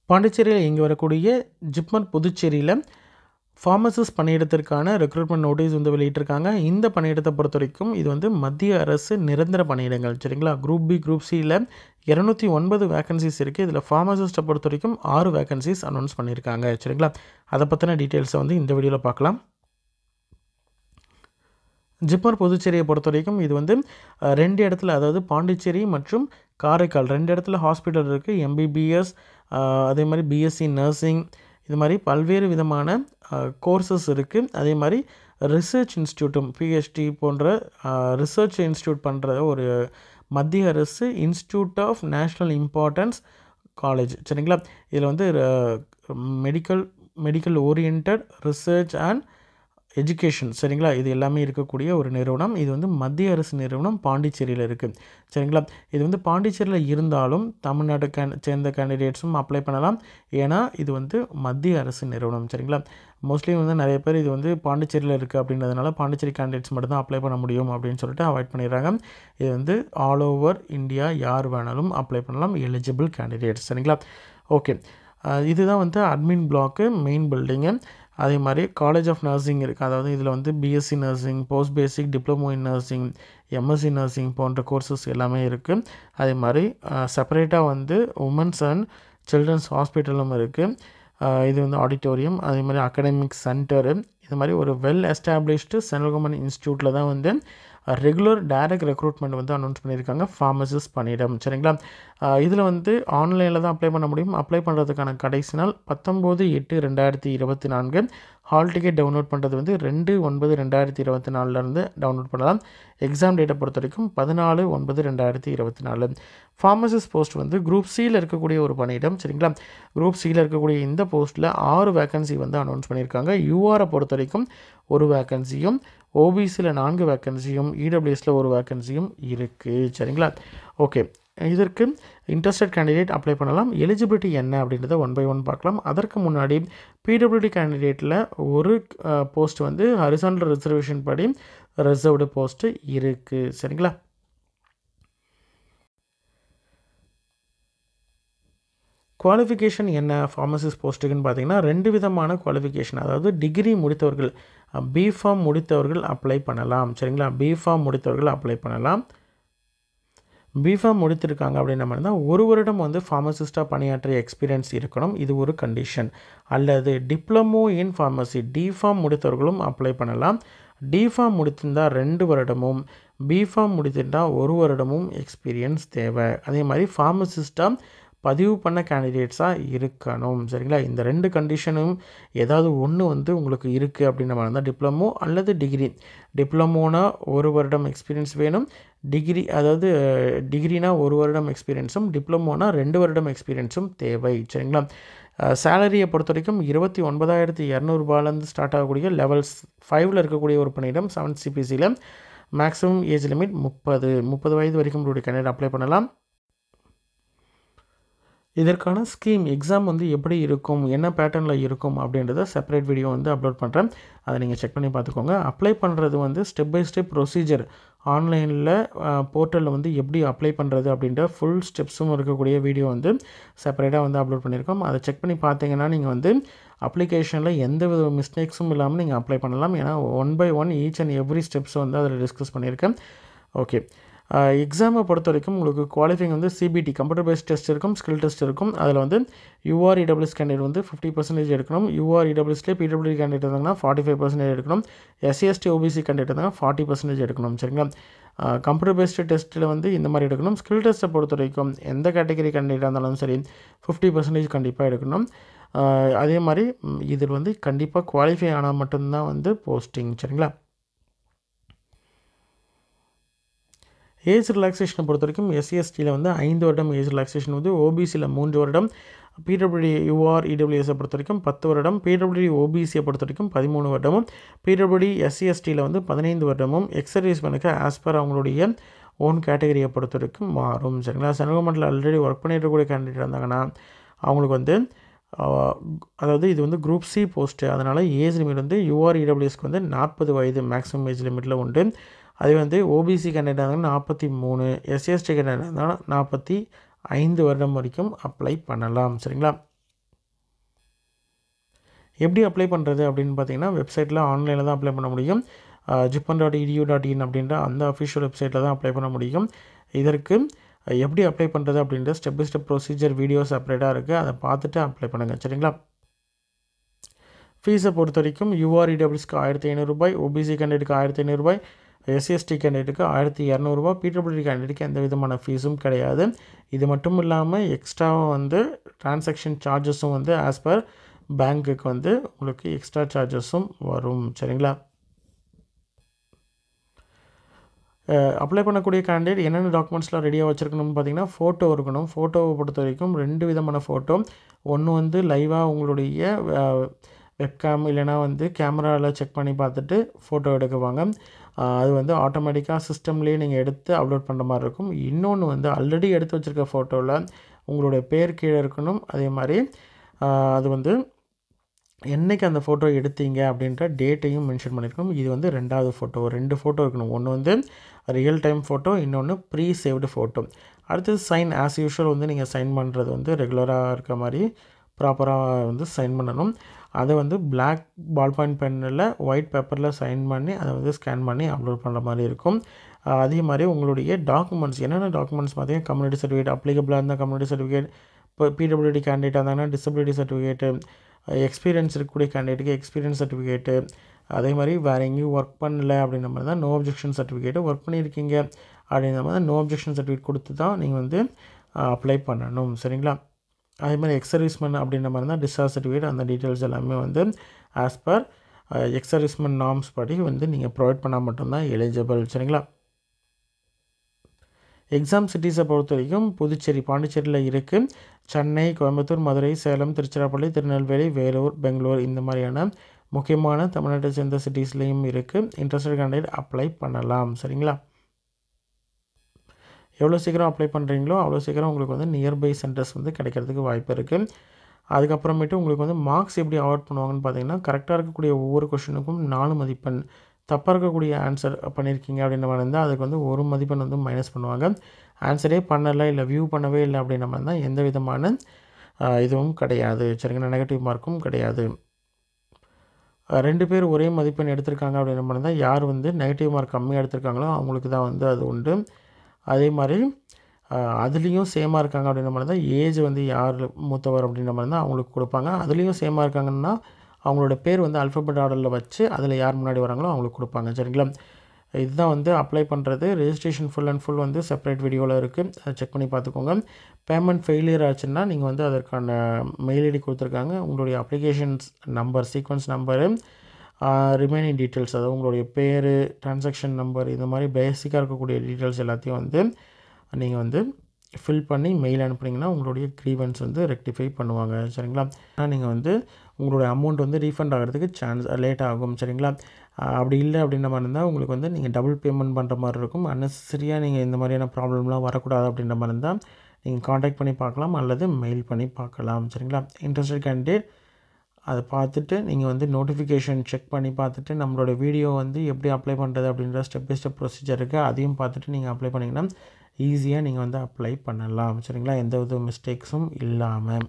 பாண்டிச்சேரியில் இங்கே வரக்கூடிய ஜிப்மர் புதுச்சேரியில் ஃபார்மசிஸ்ட் பணியிடத்திற்கான ரெக்ரூட்மெண்ட் நோட்டீஸ் வந்து வெளியிட்டிருக்காங்க. இந்த பணியிடத்தை பொறுத்த வரைக்கும் இது வந்து மத்திய அரசு நிரந்தர பணியிடங்கள். சரிங்களா? குரூப் பி குரூப் சியில் 209 வேக்கன்சிஸ் இருக்குது. இதில் ஃபார்மசிஸ்ட்டை பொறுத்த வரைக்கும் 6 வேக்கன்சிஸ் அனௌன்ஸ் பண்ணியிருக்காங்க. சரிங்களா? அதை பற்றின டீட்டெயில்ஸை வந்து இந்த வீடியோவில் பார்க்கலாம். ஜிப்மர் புதுச்சேரியை பொறுத்த வரைக்கும் இது வந்து 2 இடத்துல, அதாவது பாண்டிச்சேரி மற்றும் காரைக்கால் 2 இடத்துல ஹாஸ்பிட்டல் இருக்குது. எம்பிபிஎஸ், அதே மாதிரி பிஎஸ்சி நர்சிங், இது மாதிரி பல்வேறு விதமான கோர்சஸ் இருக்குது. அதே மாதிரி ரிசர்ச் இன்ஸ்டியூட்டும் பிஹெச்டி போன்ற ரிசர்ச் இன்ஸ்டியூட் பண்ணுற ஒரு மத்திய அரசு institute of national importance college. சரிங்களா? இதில் வந்து medical orient research and education. சரிங்களா? இது எல்லாமே இருக்கக்கூடிய ஒரு நிறுவனம். இது வந்து மத்திய அரசு நிறுவனம், பாண்டிச்சேரியில் இருக்குது. சரிங்களா? இது வந்து பாண்டிச்சேரியில் இருந்தாலும் தமிழ்நாடு சேர்ந்த கேண்டிடேட்ஸும் அப்ளை பண்ணலாம். ஏன்னா இது வந்து மத்திய அரசு நிறுவனம். சரிங்களா? மோஸ்ட்லி வந்து நிறைய பேர் இது வந்து பாண்டிச்சேரியில் இருக்குது அப்படின்றதுனால பாண்டிச்சேரி கேண்டிடேட்ஸ் மட்டும் தான் அப்ளை பண்ண முடியும் அப்படின்னு சொல்லிட்டு அவாய்ட் பண்ணிடுறாங்க. இது வந்து ஆல் ஓவர் இந்தியா யார் வேணாலும் அப்ளை பண்ணலாம், எலிஜிபிள் கேண்டிடேட்ஸ். சரிங்களா? ஓகே, இதுதான் வந்து அட்மின் பிளாக்கு, மெயின் பில்டிங்கு. அதே மாதிரி காலேஜ் ஆஃப் நர்சிங் இருக்குது. அதாவது இதில் வந்து BSc nursing, post basic, diploma in nursing, MSc nursing போன்ற கோர்சஸ் எல்லாமே இருக்குது. அதே மாதிரி செப்பரேட்டாக வந்து உமன்ஸ் அண்ட் சில்ட்ரன்ஸ் ஹாஸ்பிட்டலும் இருக்குது. இது வந்து ஆடிட்டோரியம், அதே மாதிரி அகாடமிக் சென்டரு, இது மாதிரி ஒரு வெல் எஸ்டாப்ளிஷ்டு சென்ட்ரல் கவர்மெண்ட் இன்ஸ்டியூட்டில் தான் வந்து ரெகுலர் டைரக்ட் ரெக்ரூட்மெண்ட் வந்து அனௌன்ஸ் பண்ணியிருக்காங்க ஃபார்மசிஸ்ட் பணியிடம். சரிங்களா? இதில் வந்து ஆன்லைனில் தான் அப்ளை பண்ண முடியும். அப்ளை பண்ணுறதுக்கான கடைசி நாள் 19/8/2024. ஹால் டிக்கெட் டவுன்லோட் பண்ணுறது வந்து 2/9/2024 டவுன்லோட் பண்ணலாம். எக்ஸாம் டேட்டை பொறுத்த வரைக்கும் 14/9/2024. ஃபார்மசிஸ்ட் போஸ்ட் வந்து குரூப் சியில் இருக்கக்கூடிய ஒரு பணியிடம். சரிங்களா? குரூப் சியில் இருக்கக்கூடிய இந்த போஸ்ட்டில் 6 வேக்கன்சி வந்து அனௌன்ஸ் பண்ணியிருக்காங்க. யூஆரை பொறுத்த வரைக்கும் 1 வேக்கன்சியும், ஓபிசியில் 4 வேக்கன்சியும், இடபிள்யூஎஸில் 1 வேக்கன்சியும் இருக்குது. சரிங்களா? ஓகே, இதற்கு இன்ட்ரெஸ்டட் கேண்டிடேட் அப்ளை பண்ணலாம். எலிஜிபிலிட்டி என்ன அப்படின்றத 1 by 1 பார்க்கலாம். அதற்கு முன்னாடி பிடபிள்யூடி கேண்டிடேட்டில் ஒரு போஸ்ட் வந்து ஹரிசாண்டல் ரிசர்வேஷன் படி ரிசர்வ்டு போஸ்ட்டு இருக்குது. சரிங்களா? குவாலிஃபிகேஷன் என்ன ஃபார்மசிஸ்ட் போஸ்ட்டுக்குன்னு பார்த்தீங்கன்னா 2 விதமான குவாலிஃபிகேஷன். அதாவது டிகிரி முடித்தவர்கள், பிஃபார்ம் முடித்தவர்கள் அப்ளை பண்ணலாம். சரிங்களா? பிஃபார்ம் முடித்தவர்கள் அப்ளை பண்ணலாம். பிஃபார்ம் முடித்திருக்காங்க அப்படின்ற மாதிரி தான் 1 வருடம் வந்து ஃபார்மசிஸ்ட்டாக பணியாற்றிய எக்ஸ்பீரியன்ஸ் இருக்கணும். இது ஒரு கண்டிஷன். அல்லது டிப்ளமோ இன் ஃபார்மசி, டிஃபார்ம் முடித்தவர்களும் அப்ளை பண்ணலாம். டிஃபார்ம் முடித்திருந்தால் 2 வருடமும், பிஃபார்ம் முடித்திருந்தால் 1 வருடமும் எக்ஸ்பீரியன்ஸ் தேவை. அதே மாதிரி ஃபார்மசிஸ்ட்டாக பதிவு பண்ண கேண்டிடேட்ஸாக இருக்கணும். சரிங்களா? இந்த 2 கண்டிஷனும் ஏதாவது ஒன்று வந்து உங்களுக்கு இருக்குது அப்படின்ற மாதிரி தான் டிப்ளமோ அல்லது டிகிரி. டிப்ளமோனா 1 வருடம் எக்ஸ்பீரியன்ஸ் வேணும். டிகிரி, அதாவது டிகிரினா 1 வருடம் எக்ஸ்பீரியன்ஸும், டிப்ளமோனா 2 வருடம் எக்ஸ்பீரியன்ஸும் தேவை. சரிங்களா? சேலரியை பொறுத்த வரைக்கும் 29,200 ஸ்டார்ட் ஆகக்கூடிய லெவல்ஸ் 5ல் இருக்கக்கூடிய ஒரு பணியிடம் 7 CPCயில். மேக்ஸிமம் ஏஜ் லிமிட் 30 வயது வரைக்கும் உங்களுடைய கேண்டிடேட் அப்ளை பண்ணலாம். இதற்கான ஸ்கீம் எக்ஸாம் வந்து எப்படி இருக்கும், என்ன பேட்டர்னில் இருக்கும் அப்படின்றத செப்பரேட் வீடியோ வந்து அப்லோட் பண்ணுறேன். அதை நீங்கள் செக் பண்ணி பார்த்துக்கோங்க. அப்ளை பண்ணுறது வந்து ஸ்டெப் பை ஸ்டெப் ப்ரொசீஜர், ஆன்லைனில் போர்ட்டலில் வந்து எப்படி அப்ளை பண்ணுறது அப்படின்ற ஃபுல் ஸ்டெப்ஸும் இருக்கக்கூடிய வீடியோ வந்து செப்பரேட்டாக வந்து அப்லோட் பண்ணியிருக்கோம். அதை செக் பண்ணி பார்த்தீங்கன்னா நீங்கள் வந்து அப்ளிகேஷனில் எந்த வித மிஸ்டேக்ஸும் இல்லாமல் நீங்கள் அப்ளை பண்ணலாம். ஏன்னா 1 by 1 each and every steps வந்து அதில் டிஸ்கஸ் பண்ணியிருக்கேன். ஓகே, எக்ஸாமை பொறுத்த வரைக்கும் உங்களுக்கு குவாலிஃபைங் வந்து சிபிடி கம்ப்யூட்டர் பேஸ்ட் டெஸ்ட் இருக்கும், ஸ்கில் டெஸ்ட் இருக்கும். அதில் வந்து யூஆர்இடபிள்யூஎஸ் கேண்டிடேட் வந்து 50% எடுக்கணும். யூஆர்இடபிள்யூஎஸ்லேயே பிடபிள்யூடி கேண்டிடேட் இருந்தாங்கன்னா 45% எடுக்கணும். எஸ்சிஎஸ்டி ஓபிசி கேண்டிடேட் இருந்தாங்கன்னா 40% எடுக்கணும். சரிங்களா? கம்ப்யூட்டர் பேஸ்டு டெஸ்ட்டில் வந்து இந்த மாதிரி எடுக்கணும். ஸ்கில் டெஸ்ட்டை பொறுத்த வரைக்கும் எந்த கேட்டகரி கேண்டிடேட்டாக இருந்தாலும் சரி 50% கண்டிப்பாக எடுக்கணும். அதே மாதிரி இதில் வந்து கண்டிப்பாக குவாலிஃபை ஆனால் மட்டும்தான் வந்து போஸ்டிங். சரிங்களா? ஏஜ் ரிலாக்ஸேஷனை பொறுத்த வரைக்கும் எஸ்சிஎஸ்டியில் வந்து 5 வருடம் ஏஜ் ரிலாக்ஸேஷன் வந்து, ஓபிசியில் 3 வருடம், பிடபிள்யூடி யூஆர்இடபிள்யூஎஸை பொறுத்த வரைக்கும் 10 வருடம், பிடபிள்யூடி ஓபிசியை பொறுத்த வரைக்கும் 13 வருடமும், பிடபிள்யூடி எஸ்சிஎஸ்டியில் வந்து 15 வருடமும். எக்ஸர்வீஸ் பண்ணுக்கு ஆஸ் பர் அவங்களுடைய ஓன் கேட்டகரியை பொறுத்த வரைக்கும் மாறும். சரிங்களா? சென்ட்ரல் கவர்மெண்ட்டில் ஆல்ரெடி ஒர்க் பண்ணிட்டுக்கூடிய கேண்டிடேட் இருந்தாங்கன்னா அவங்களுக்கு வந்து அதாவது இது வந்து குரூப் சி போஸ்ட்டு, அதனால் ஏஜ் லிமிட் வந்து யூஆர்இடபிள்யூஎஸ்க்கு வந்து 40 வயது மேக்ஸிமம் ஏஜ் லிமிட்டில் உண்டு. அதே வந்து ஓபிசி கேண்டிடேட் இருந்தாங்கன்னா 43, எஸ்சிஎஸ்டி கேண்டிடேட் இருந்தாங்கன்னா 45 வருடம் வரைக்கும் அப்ளை பண்ணலாம். சரிங்களா? எப்படி அப்ளை பண்ணுறது அப்படின்னு பார்த்தீங்கன்னா, வெப்சைட்டில் ஆன்லைனில் தான் அப்ளை பண்ண முடியும். jipan.edu.in அப்படின்ற அந்த அஃபிஷியல் வெப்சைட்டில் தான் அப்ளை பண்ண முடியும். இதற்கு எப்படி அப்ளை பண்ணுறது அப்படின்ற step by step procedure video செப்பரேட்டாக இருக்குது. அதை பார்த்துட்டு அப்ளை பண்ணுங்கள். சரிங்களா? ஃபீஸை பொறுத்த வரைக்கும் UREWSக்கு ₹1500, OBC கேண்டிடேட்டுக்கு ₹1500, SC/ST கேண்டிடேட்டுக்கு ₹1200, PWD கேண்டிடேட்டுக்கு எந்த விதமான ஃபீஸும் கிடையாது. இது மட்டும் இல்லாமல் எக்ஸ்ட்ராவாக வந்து டிரான்சாக்ஷன் சார்ஜஸும் வந்து ஆஸ் பர் பேங்க்குக்கு வந்து உங்களுக்கு எக்ஸ்ட்ரா சார்ஜஸும் வரும். சரிங்களா? அப்ளை பண்ணக்கூடிய கேண்டிடேட் என்னென்ன டாக்குமெண்ட்ஸ்லாம் ரெடியாக வச்சுருக்கணும்னு பார்த்தீங்கன்னா, ஃபோட்டோ இருக்கணும். ஃபோட்டோவை பொறுத்த வரைக்கும் 2 விதமான ஃபோட்டோ. ஒன்று வந்து லைவாக உங்களுடைய வெப்கேம் இல்லைனா வந்து கேமராவில் செக் பண்ணி பார்த்துட்டு ஃபோட்டோ எடுக்குவாங்க. அது வந்து ஆட்டோமேட்டிக்காக சிஸ்டம்லேயே நீங்கள் எடுத்து அப்லோட் பண்ணுற மாதிரி இருக்கும். இன்னொன்று வந்து ஆல்ரெடி எடுத்து வச்சுருக்க ஃபோட்டோவில் உங்களுடைய பேர் கீழே இருக்கணும். அதே மாதிரி அது வந்து என்றைக்கு அந்த ஃபோட்டோ எடுத்தீங்க அப்படின்ற டேட்டையும் மென்ஷன் பண்ணியிருக்கணும். இது வந்து 2வது ஃபோட்டோ. 2 ஃபோட்டோ இருக்கணும். ஒன்று வந்து ரியல் டைம் ஃபோட்டோ, இன்னொன்று ப்ரீ சேவ்டு ஃபோட்டோ. அடுத்தது சைன் ஆஸ் யூஷுவல் வந்து நீங்கள் சைன் பண்ணுறது வந்து ரெகுலராக இருக்க மாதிரி ப்ராப்பராக வந்து சைன் பண்ணணும். அதை வந்து பிளாக் பால் பாயிண்ட் பென்னில் ஒயிட் பேப்பரில் சைன் பண்ணி அதை வந்து ஸ்கேன் பண்ணி அப்லோட் பண்ணுற மாதிரி இருக்கும். அதே மாதிரி உங்களுடைய டாக்குமெண்ட்ஸ் என்னென்ன டாக்குமெண்ட்ஸ் பார்த்தீங்கன்னா, கம்யூனிட்டி சர்டிஃபிகேட் அப்ளிகபிளாக இருந்தால் கம்யூனிட்டி சர்டிஃபிகேட், இப்போ PWD கேண்டிடேட்டாக இருந்தாங்கன்னா டிசபிலிட்டி சர்டிஃபிகேட்டு, எக்ஸ்பீரியன்ஸ் இருக்கக்கூடிய கேண்டிடேட்டுக்கு எக்ஸ்பீரியன்ஸ் சர்டிஃபிகேட்டு, அதே மாதிரி வேறு எங்கேயும் ஒர்க் பண்ணல அப்படின்ற மாதிரி தான் நோ அப்ஜெக்ஷன் சர்டிஃபிகேட்டு, ஒர்க் பண்ணியிருக்கீங்க அப்படின்ற மாதிரி நோ அப்ஜெக்ஷன் சர்டிஃபிகேட் கொடுத்து தான் நீங்கள் வந்து அப்ளை பண்ணணும். சரிங்களா? அதே மாதிரி எக்ஸ் சர்வீஸ்மேன் அப்படின்ற மாதிரி தான் டிஸ்சார்ஜ் சர்டிஃபிகேட், அந்த டீட்டெயில்ஸ் எல்லாமே வந்து as per X serviceman norms படி வந்து நீங்கள் ப்ரொவைட் பண்ணால் மட்டும்தான் எலிஜிபிள். சரிங்களா? எக்ஸாம் சிட்டிஸை பொறுத்த வரைக்கும் புதுச்சேரி, பாண்டிச்சேரியில் இருக்குது. சென்னை, கோயம்புத்தூர், மதுரை, சேலம், திருச்சிராப்பள்ளி, திருநெல்வேலி, வேலூர், பெங்களூர் இந்த மாதிரியான முக்கியமான தமிழ்நாட்டை சேர்ந்த சிட்டிஸ்லேயும் இருக்குது. இன்ட்ரெஸ்டட் கேண்டிடேட் அப்ளை பண்ணலாம். சரிங்களா? எவ்வளோ சீக்கிரம் அப்ளை பண்ணுறீங்களோ அவ்வளோ சீக்கிரம் உங்களுக்கு வந்து நியர்பை சென்டர்ஸ் வந்து கிடைக்கிறதுக்கு வாய்ப்பு இருக்குது. அதுக்கப்புறமேட்டு உங்களுக்கு வந்து மார்க்ஸ் எப்படி அவார்ட் பண்ணுவாங்கன்னு பார்த்தீங்கன்னா, கரெக்டாக இருக்கக்கூடிய ஒவ்வொரு கொஷினுக்கும் 4 மதிப்பெண், தப்பாக இருக்கக்கூடிய ஆன்சர் பண்ணியிருக்கீங்க அப்படின்ற மாதிரி இருந்தால் அதுக்கு வந்து 1 மதிப்பெண் வந்து மைனஸ் பண்ணுவாங்க. ஆன்சரே பண்ணலை இல்லை வியூ பண்ணவே இல்லை அப்படின்ற மாதிரி தான் எந்த விதமான இதுவும் கிடையாது. சரிங்களா? நெகட்டிவ் மார்க்கும் கிடையாது. 2 பேர் ஒரே மதிப்பெண் எடுத்திருக்காங்க அப்படின்ற மாதிரி தான் யார் வந்து நெகட்டிவ் மார்க் கம்மியாக எடுத்திருக்காங்களோ அவங்களுக்கு தான் வந்து அது உண்டு. அதே மாதிரி அதுலேயும் சேமாக இருக்காங்க அப்படின்ற மாதிரி தான் ஏஜ் வந்து யார் மூத்தவர் அப்படின்ற மாதிரி தான் அவங்களுக்கு கொடுப்பாங்க. அதுலேயும் சேமாக இருக்காங்கன்னா அவங்களோட பேர் வந்து அல்ஃபபெட் ஆர்டரில் வச்சு அதில் யார் முன்னாடி வராங்களோ அவங்களுக்கு கொடுப்பாங்க. சரிங்களா? இதுதான் வந்து அப்ளை பண்ணுறது. ரெஜிஸ்ட்ரேஷன் ஃபுல் அண்ட் ஃபுல் வந்து செப்பரேட் வீடியோவில் இருக்குது. அதை செக் பண்ணி பார்த்துக்கோங்க. பேமெண்ட் ஃபெயிலியர் ஆச்சுன்னா நீங்கள் வந்து அதற்கான மெயில் ஐடி கொடுத்துருக்காங்க. உங்களுடைய applications number, sequence number, remaining details, அதாவது உங்களுடைய பேர், டிரான்சாக்ஷன் நம்பர், இந்த மாதிரி பேசிக்காக இருக்கக்கூடிய டீட்டெயில்ஸ் எல்லாத்தையும் வந்து நீங்கள் வந்து ஃபில் பண்ணி மெயில் அனுப்புனீங்கன்னா உங்களுடைய க்ரீவன்ஸ் வந்து ரெக்டிஃபை பண்ணுவாங்க. சரிங்களா? ஆனால் நீங்கள் வந்து உங்களுடைய அமௌண்ட் வந்து ரீஃபண்ட் ஆகிறதுக்கு சான்ஸ் லேட் ஆகும். சரிங்களா? அப்படி இல்லை அப்படின்ற மாதிரி இருந்தால் உங்களுக்கு வந்து நீங்கள் டபுள் பேமெண்ட் பண்ணுற மாதிரி இருக்கும். அன்னெசரியாக நீங்கள் இந்த மாதிரியான ப்ராப்ளம்லாம் வரக்கூடாது அப்படின்ற மாதிரி இருந்தால் நீங்கள் காண்டாக்ட் பண்ணி பார்க்கலாம் அல்லது மெயில் பண்ணி பார்க்கலாம். சரிங்களா? இன்ட்ரெஸ்டட் கேண்டிடேட் அதை பார்த்துட்டு நீங்கள் வந்து நோட்டிஃபிகேஷன் செக் பண்ணி பார்த்துட்டு நம்மளோட வீடியோ வந்து எப்படி அப்ளை பண்ணுறது அப்படின்ற ஸ்டெப் பை ஸ்டெப் ப்ரொசீஜர் இருக்குது. அதையும் பார்த்துட்டு நீங்கள் அப்ளை பண்ணிங்கன்னா ஈஸியாக நீங்கள் வந்து அப்ளை பண்ணலாம். சரிங்களா? எந்த வித மிஸ்டேக்ஸும் இல்லாமல்.